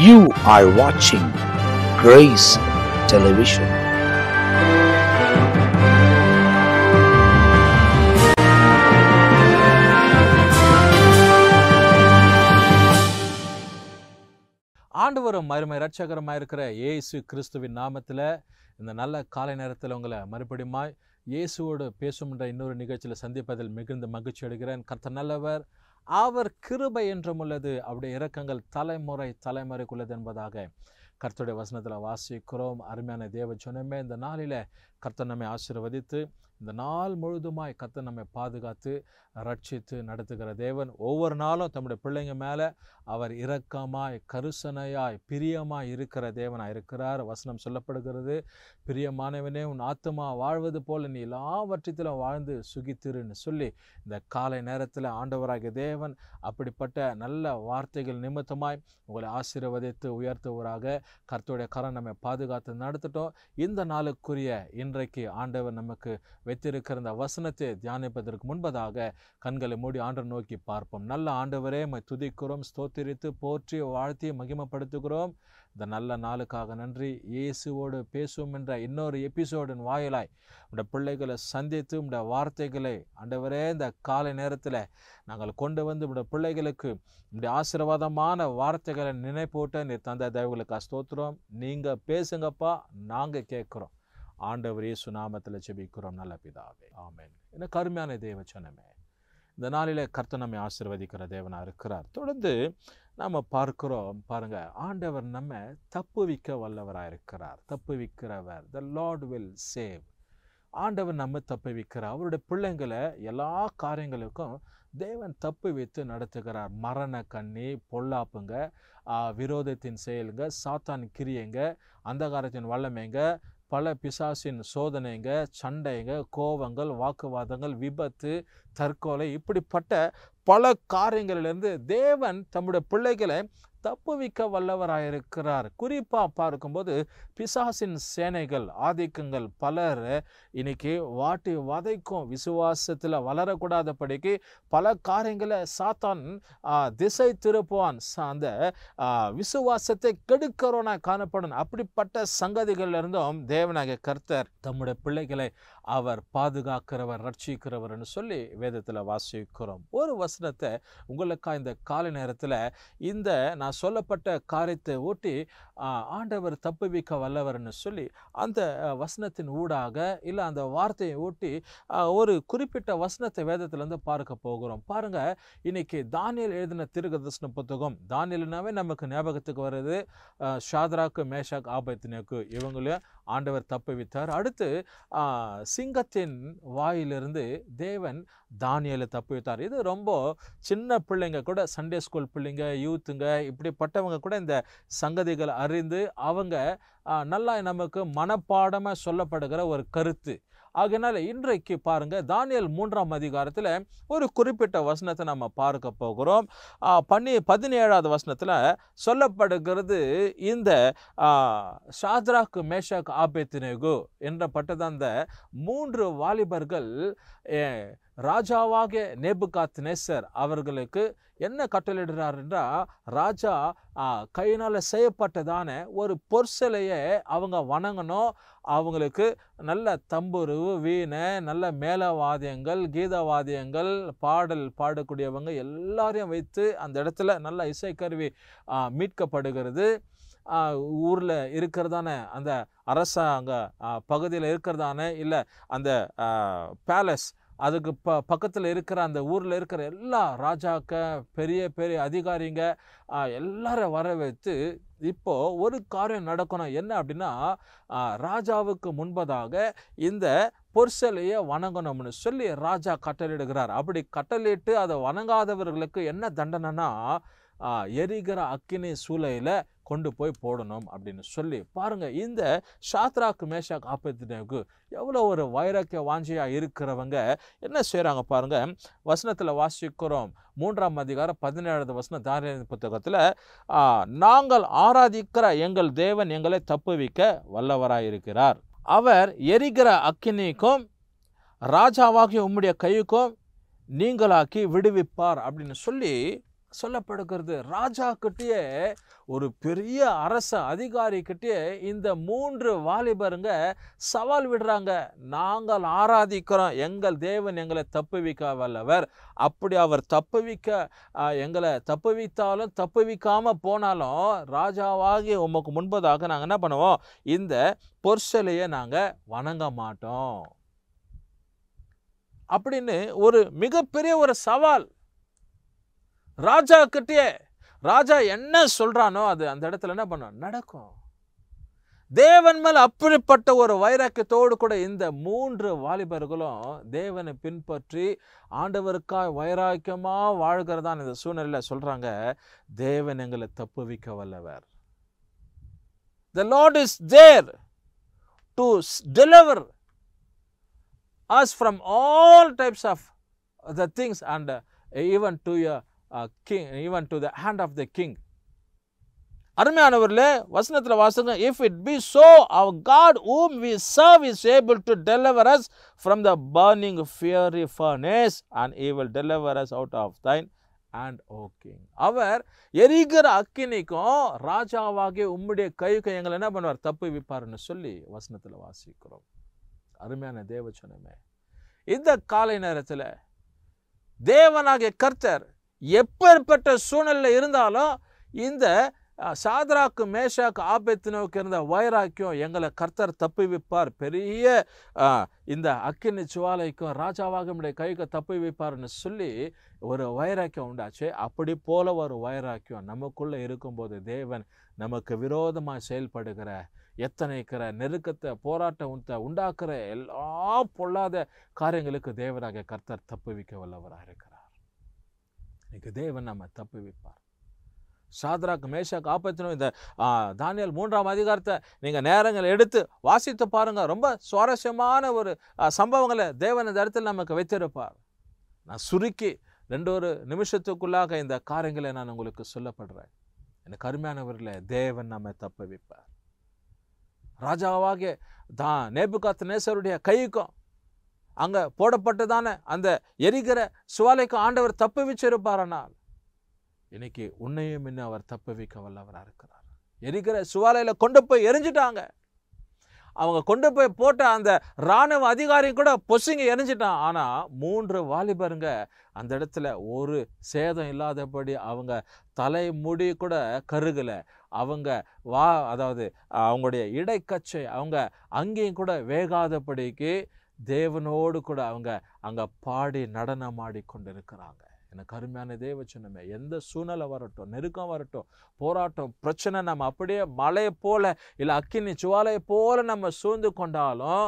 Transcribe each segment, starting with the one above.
You are watching Grace Television. ஆண்டவரும் மறுமை இரட்சகரமாக இருக்கிற இயேசு கிறிஸ்துவின் நாமத்தில் இந்த நல்ல காலை நேரத்தில் உங்களை மறுபடியுமாய் இயேசுவோடு பேசுகின்ற இன்னொரு நிகழ்ச்சியில் சந்திப்பதில் மிகுந்த மகிழ்ச்சி அடைகிறேன். கர்த்தர் நல்லவர், அவர் கிருபை என்றும் உள்ளது, அவருடைய இரக்கங்கள் தலைமுறைக்குள்ளது என்பதாக கர்த்தருடைய வசனத்தில் வாசிக்கிறோம். அருமையான தேவ ஜனமே, இந்த நாளில் கர்த்தர் நம்மை ஆசீர்வதித்து இந்த நாள் முழுதுமாய் கர்த்தர் நம்மை பாதுகாத்து ரட்சித்து நடத்துகிற தேவன். ஒவ்வொரு நாளும் தம்முடைய பிள்ளைங்க மேலே அவர் இரக்கமாய் கருசனையாய் பிரியமாய் இருக்கிற தேவனாக இருக்கிறார். வசனம் சொல்லப்படுகிறது, பிரியமானவனே உன் ஆத்துமா வாழ்வது போல் நீ எல்லாவற்றத்திலும் வாழ்ந்து சுகித்திருன்னு சொல்லி இந்த காலை நேரத்தில் ஆண்டவராகிய தேவன் அப்படிப்பட்ட நல்ல வார்த்தைகள் நிமித்தமாய் உங்களை ஆசீர்வதித்து உயர்த்துவராக கர்த்தருடைய கரம் நம்மை பாதுகாத்து நடத்தட்டும். இந்த நாளுக்குரிய இன்றைக்கு ஆண்டவர் நமக்கு வைத்திருக்கிற இந்த வசனத்தை தியானிப்பதற்கு முன்பதாக கண்களை மூடி ஆண்டவர் நோக்கி பார்ப்போம். நல்ல ஆண்டவரே, துதிக்கிறோம், ஸ்தோத்திரித்து போற்றி வாழ்த்தி மகிமைப்படுத்துகிறோம். இந்த நல்ல நாளுக்காக நன்றி. இயேசுவோடு பேசுவோம் என்ற இன்னொரு எபிசோடின் வாயிலாய் உடைய பிள்ளைகளை சந்தித்து உடைய வார்த்தைகளை ஆண்டவரே இந்த காலை நேரத்தில் நாங்கள் கொண்டு வந்து உடைய பிள்ளைகளுக்கு உடைய ஆசீர்வாதமான வார்த்தைகளை நினைப்போட்ட நீர் தந்த தயவுகளுக்கு ஸ்தோத்திரம். நீங்கள் பேசுங்கப்பா, நாங்கள் கேட்குறோம். ஆண்டவர் இயேசு நாமத்தில் ஜெபிக்கிறோம் நல்ல பிதாவே, ஆமென். எனக்கு அருமையான தேவ ஜனமே, இந்த நாளில் கர்த்தர் நம்மை ஆசீர்வதிக்கிற தேவனாக இருக்கிறார். தொடர்ந்து நாம் பார்க்கிறோம், பாருங்க, ஆண்டவர் நம்ம தப்புவிக்க வல்லவராக இருக்கிறார். தப்புவிக்கிறவர், த லார்ட் வில் சேவ். ஆண்டவர் நம்ம தப்புவிக்கிறார். அவருடைய பிள்ளைங்களை எல்லா காரியங்களுக்கும் தேவன் தப்பு வைத்து நடத்துகிறார். மரண கண்ணி, பொல்லாப்புங்க, விரோதத்தின் செயலுங்க, சாத்தான் கிரியைங்க, அந்தகாரத்தின் வல்லமைங்க, பல பிசாசின் சோதனைங்க, சண்டைங்க, கோபங்கள், வாக்குவாதங்கள், விபத்து, தற்கொலை, இப்படிப்பட்ட பல காரியங்களிலிருந்து தேவன் தம்முடைய பிள்ளைகளை தப்புவிக்க வல்லவராயிருக்கிறார். குறிப்பாக பார்க்கும்போது பிசாசின் சேனைகள், ஆதிக்கங்கள் பலர் இன்னைக்கு வாட்டி வதைக்கும், விசுவாசத்தில் வளரக்கூடாதபடிக்கு பல காரியங்களை சாத்தான் திசை திருப்புவான், அந்த விசுவாசத்தை கெடுக்கிறோனா காணப்படும். அப்படிப்பட்ட சங்கதிகளிலிருந்தும் தேவனாகிய கர்த்தர் தம்முடைய பிள்ளைகளை அவர் பாதுகாக்கிறவர், ரட்சிக்கிறவர்னு சொல்லி வேதத்தில் வாசிக்கிறோம். ஒரு வசனத்தை உங்களுக்காக இந்த காலை நேரத்தில் இந்த நான் சொல்லப்பட்ட காரியத்தை ஊட்டி ஆண்டவர் தப்புவிக்க வல்லவர்னு சொல்லி அந்த வசனத்தின் ஊடாக இல்லை அந்த வார்த்தையை ஊட்டி ஒரு குறிப்பிட்ட வசனத்தை வேதத்திலேருந்து பார்க்க போகிறோம். பாருங்க, இன்னைக்கு தானியேல் எழுதின தீர்க்கதரிசன புத்தகம். தானியேல்னாவே நமக்கு ஞாபகத்துக்கு வருது ஷாத்ராக்கு, மேஷாக், ஆபேத்நேகோ, இவங்களையும் ஆண்டவர் தப்புவித்தார். அடுத்து சிங்கத்தின் வாயிலிருந்து தேவன் தானியேலை தப்புவித்தார். இது ரொம்ப சின்ன பிள்ளைங்க கூட, சண்டே ஸ்கூல் பிள்ளைங்க, யூத்துங்க, இப்படிப்பட்டவங்க கூட இந்த சங்கதிகளை அறிந்து அவங்க நல்லா நமக்கு மனப்பாடமாக சொல்லப்படுகிற ஒரு கருத்து. ஆகையினால இன்றைக்கு பாருங்க, தானியேல் 3ஆம் அதிகாரத்தில் ஒரு குறிப்பிட்ட வசனத்தை நம்ம பார்க்க போகிறோம். 17வது வசனத்தில் சொல்லப்படுகிறது, இந்த ஷாத்ராக், மேஷாக், ஆபேத்நேகோ என்றப்பட்டது அந்த 3 வாலிபர்கள் ராஜாவாகிய நேபுகாத்நேசர் அவர்களுக்கு என்ன கட்டளையிடுறார் என்றால், ராஜா கையினால் செய்யப்பட்டதான ஒரு பொற்சிலையை அவங்க வணங்கணும். அவங்களுக்கு நல்ல தம்புரு, வீணை, நல்ல மேளவாத்தியங்கள், கீதவாத்தியங்கள், பாடல் பாடக்கூடியவங்க எல்லாரையும் வைத்து அந்த இடத்துல நல்ல இசைக்கருவி மீட்கப்படுகிறது. ஊரில் இருக்கிறதான அந்த அரசாங்க பகுதியில் இருக்கிறதான இல்லை அந்த பேலஸ், அதுக்கு பக்கத்தில் இருக்கிற அந்த ஊரில் இருக்கிற எல்லா ராஜாக்க, பெரிய பெரிய அதிகாரிங்க எல்லாரும் வர வைத்து இப்போது ஒரு காரியம் நடக்கணும். என்ன அப்படின்னா, ராஜாவுக்கு முன்பதாக இந்த பொற்சிலையை வணங்கணும்னு சொல்லி ராஜா கட்டளையிடுகிறார். அப்படி கட்டளையிட்டு அதை வணங்காதவர்களுக்கு என்ன தண்டனைனா, எரிகிற அக்கினி சூளையில் கொண்டு போய் போடணும் அப்படின்னு சொல்லி பாருங்க. இந்த ஷாத்ராக், மேஷாக், ஆபேத்நேகோ எவ்வளோ ஒரு வைராக்கிய வாஞ்சியாக இருக்கிறவங்க என்ன செய்கிறாங்க பாருங்க. வசனத்தில் வாசிக்கிறோம், 3ஆம் அதிகாரம் 17வது வசனம் தானியேல் புத்தகத்தில், நாங்கள் ஆராதிக்கிற எங்கள் தேவன் எங்களை தப்புவிக்க வல்லவராயிருக்கிறார். அவர் எரிகிற அக்கினிக்கும் ராஜாவாகிய உம்முடைய கையுக்கும் நீங்களாக்கி விடுவிப்பார் அப்படின்னு சொல்லி சொல்லப்படுகிறது. ராஜா கிட்டே, ஒரு பெரிய அரச அதிகாரி கிட்டே இந்த 3 வாலிபருங்க சவால் விடுறாங்க. நாங்கள் ஆராதிக்கிறோம், எங்கள் தேவன் எங்களை தப்புவிக்க வல்லவர். அப்படி அவர் எங்களை தப்புவித்தாலும் தப்புவிக்காம போனாலும் ராஜாவாகி உமக்கு முன்பதாக நாங்கள் என்ன பண்ணுவோம், இந்த பொற்சிலையை நாங்கள் வணங்க மாட்டோம் அப்படின்னு ஒரு மிகப்பெரிய ஒரு சவால் ராஜா கிட்டே. ராஜா என்ன சொல்றானோ அது அந்த இடத்துல என்ன பண்ணும், நடக்கும். தேவன் மேல் அப்படிப்பட்ட ஒரு வைராக்கியத்தோடு கூட இந்த 3 வாலிபர்களும் தேவனை பின்பற்றி ஆண்டவருக்காய் வைராக்கியமா வாழ்கிறதான் இந்த சூழ்நிலையில சொல்றாங்க, தேவன் எங்களை தப்புவிக்க வல்லவர். The Lord is there to deliver us from all types of the things and even to your king, even to the hand of the king. அருமையானவர்களே, வசனத்தில் வாசுங்க, if it be so, our God whom we serve is able to deliver us from the burning fiery furnace, and he will deliver us out of thine hand, O king. அவர் எரிகிற அக்கினிக்கும் ராஜாவாகிய உம்முடைய கைக்கு எங்களை என்ன பண்ணுவார், தப்புவிப்பார்னு சொல்லி வசனத்தில் வாசிக்கிறோம். அருமையான தேவச்சனமே, இந்த காலை நேரத்தில் தேவனாகிய கர்த்தர் எப்பேற்பட்ட சூழ்நிலை இருந்தாலும் இந்த சாத்ராக்கு மேஷாக்கு ஆபேத்நேகோவுக்கு இருந்த வைராக்கியம் எங்களை கர்த்தர் தப்புவிப்பார், பெரிய இந்த அக்கினி ஜுவாலைக்கும் ராஜாவாக நம்முடைய கைக்கு தப்புவிப்பார்னு சொல்லி ஒரு வைராக்கியம் உண்டாச்சு. அப்படி போல ஒரு வைராக்கியம் நமக்குள்ளே இருக்கும்போது தேவன் நமக்கு விரோதமாக செயல்படுகிற எத்தனைக்கிற நெருக்கத்தை போராட்டத்தை உண்டாக்குற எல்லா பொல்லாத காரியங்களுக்கு தேவனாகிய கர்த்தர் தப்புவிக்க வல்லவராக இருக்கிறார். இன்னைக்கு தேவன் நம்ம தப்புவிப்பார். சாத்ராக் மேஷாக் ஆபேத்நேகோ இந்த தானியேல் 3ஆம் அதிகாரத்தை நீங்கள் நேரங்கள் எடுத்து வாசித்து பாருங்கள். ரொம்ப சுவாரஸ்யமான ஒரு சம்பவங்களை தேவன் இந்த இடத்துல நமக்கு வைத்திருப்பார். நான் சுருக்கி 2 நிமிஷத்துக்குள்ளாக இந்த காரியங்களை நான் உங்களுக்கு சொல்லப்படுறேன். எனக்கு அருமையானவர்களே, தேவன் நம்ம தப்புவிப்பார். ராஜாவாகிய நேபுகாத்நேசருடைய கைக்கும் அங்கே போடப்பட்டதான அந்த எரிகிற சுவாலைக்கும் ஆண்டவர் தப்புவிச்சிருப்பாரனால் இன்னைக்கு உன்னையும் இன்னும் அவர் தப்புவிக்க வல்லவராக இருக்கிறார். எரிகிற சுவாலையில் கொண்டு போய் எரிஞ்சிட்டாங்க. அவங்க கொண்டு போய் போட்ட அந்த இராணுவ அதிகாரி கூட பொசுங்க எரிஞ்சிட்டான். ஆனால் 3 வாலிபருங்க அந்த இடத்துல ஒரு சேதம் இல்லாதபடி அவங்க தலைமுடி கூட கருகலை. அவங்க அதாவது அவங்களுடைய இடைக்கச்சை அவங்க அங்கேயும் கூட வேகாதபடிக்கு தேவனோடு கூட அவங்க அங்கே பாடி நடனமாடி கொண்டு இருக்கிறாங்க. எனக்கு அருமையான தேவச்சனமே, எந்த சூழ்நிலை வரட்டும், நெருக்கம் வரட்டும், போராட்டம், பிரச்சனை நம்ம அப்படியே மழை போல இல்லை அக்கினி ஜுவாலை போல நம்ம சூழ்ந்து கொண்டாலும்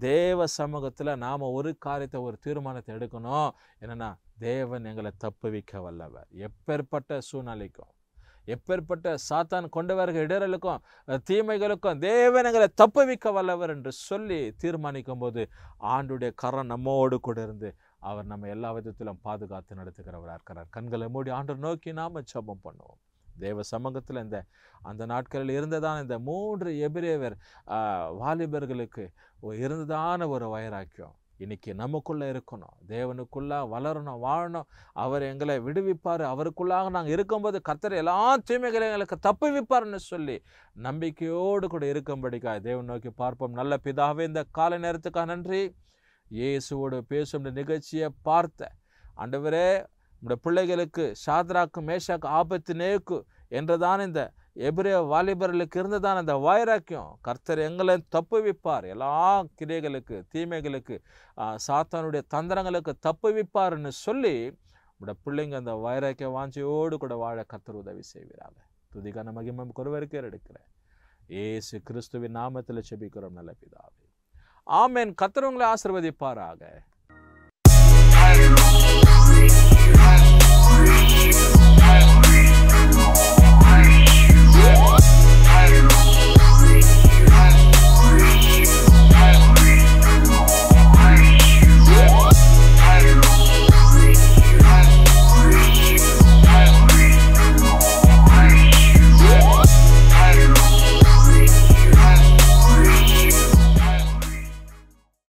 தேவ சமூகத்தில் நாம் ஒரு காரியத்தை, ஒரு தீர்மானத்தை எடுக்கணும். என்னென்னா, தேவன் எங்களை தப்புவிக்க வல்லவர். எப்பேற்பட்ட சூழ்நிலைக்கும், எப்பேற்பட்ட சாத்தான் கொண்டு வருகிற இடர்களுக்கும் தீமைகளுக்கும் தேவன் எங்களை தப்புவிக்க வல்லவர் என்று சொல்லி தீர்மானிக்கும் போது ஆண்டுடைய கரம் நம்மோடு கூட இருந்து அவர் நம்ம எல்லா விதத்திலும் பாதுகாத்து நடத்துகிறவராக இருக்கிறார். கண்களை மூடி ஆண்டவர் நோக்கி நாம் ஜெபம் பண்ணுவோம். தேவ சமூகத்தில் அந்த நாட்களில் இருந்ததான இந்த 3 எபிரேயர் வாலிபர்களுக்கு இருந்ததான ஒரு வைராக்கியம் இன்னைக்கு நமக்குள்ளே இருக்கணும். தேவனுக்குள்ளே வளரணும், வாழணும். அவர் எங்களை விடுவிப்பார். அவருக்குள்ளாக நாங்கள் இருக்கும்போது கர்த்தர் எல்லா தீமைகளை எங்களுக்கு தப்புவிப்பார்னு சொல்லி நம்பிக்கையோடு கூட இருக்கும்படிக்காக தேவன் நோக்கி பார்ப்போம். நல்ல பிதாவே, இந்த காலை நேரத்துக்காக நன்றி. இயேசுவோடு பேசும் நிகழ்ச்சியை பார்த்த ஆண்டவரே, நம்முடைய பிள்ளைகளுக்கு சாத்ராக்கு மேஷாக்கு ஆபேத்நேகோ என்றதான இந்த எபிரேய வாலிபர்களுக்கு இருந்ததான அந்த வைராக்கியம் கர்த்தர் எங்களை தப்புவிப்பார். எல்லா கிரியைகளுக்கு, தீமைகளுக்கு, சாத்தானுடைய தந்திரங்களுக்கு தப்புவிப்பார்னு சொல்லி நம்முடைய பிள்ளைங்க அந்த வைராக்கிய வாஞ்சியோடு கூட வாழ கர்த்தர் உதவி செய்வீராக. துதிகான மகிமை ஒருவருக்கே எடுக்கிறேன். இயேசு கிறிஸ்துவின் நாமத்தில் ஜெபிக்கிறோம் நல்ல பிதாவே, ஆமென். கர்த்தர் உங்களை ஆசீர்வதிப்பாராக.